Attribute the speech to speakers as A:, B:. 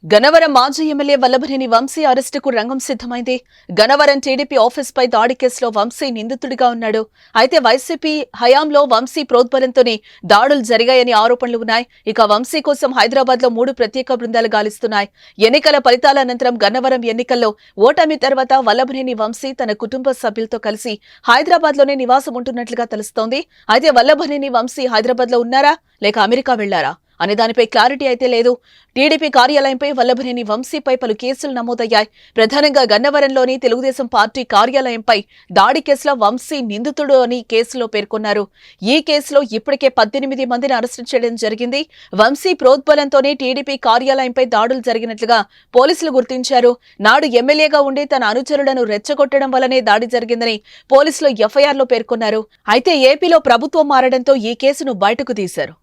A: గన్నవరం మాజీ ఎమ్మెల్యే వల్లభనేని వంశీ అరెస్టుకు రంగం సిద్ధమైంది. గన్నవరం టీడీపీ ఆఫీస్పై దాడి కేసులో వంశీ నిందితుడిగా ఉన్నాడు. అయితే వైసీపీ హయాంలో వంశీ ప్రోద్బలంతోనే దాడులు జరిగాయని ఆరోపణలు ఉన్నాయి. ఇక వంశీ కోసం హైదరాబాద్ లో 3 ప్రత్యేక బృందాలు గాలిస్తున్నాయి. ఎన్నికల ఫలితాల అనంతరం గన్నవరం ఎన్నికల్లో ఓటమి తర్వాత వల్లభనేని వంశీ తన కుటుంబ సభ్యులతో కలిసి హైదరాబాద్ లోనే నివాసం ఉంటున్నట్లుగా తెలుస్తోంది. అయితే వల్లభనేని వంశీ హైదరాబాద్ లో ఉన్నారా లేక అమెరికా వెళ్లారా అనే దానిపై క్లారిటీ అయితే లేదు. టీడీపీ కార్యాలయంపై వల్లభనేని వంశీపై పలు కేసులు నమోదయ్యాయి. ప్రధానంగా గన్నవరంలోని తెలుగుదేశం పార్టీ కార్యాలయంపై దాడి కేసులో వంశీ నిందితుడు అని కేసులో పేర్కొన్నారు. ఈ కేసులో ఇప్పటికే 18 మందిని అరెస్టు చేయడం జరిగింది. వంశీ ప్రోద్బలంతోనే టీడీపీ కార్యాలయంపై దాడులు జరిగినట్లుగా పోలీసులు గుర్తించారు. నాడు ఎమ్మెల్యేగా ఉండి తన అనుచరులను రెచ్చగొట్టడం వల్లనే దాడి జరిగిందని పోలీసులు ఎఫ్ఐఆర్లో పేర్కొన్నారు. అయితే ఏపీలో ప్రభుత్వం మారడంతో ఈ కేసును బయటకు తీశారు.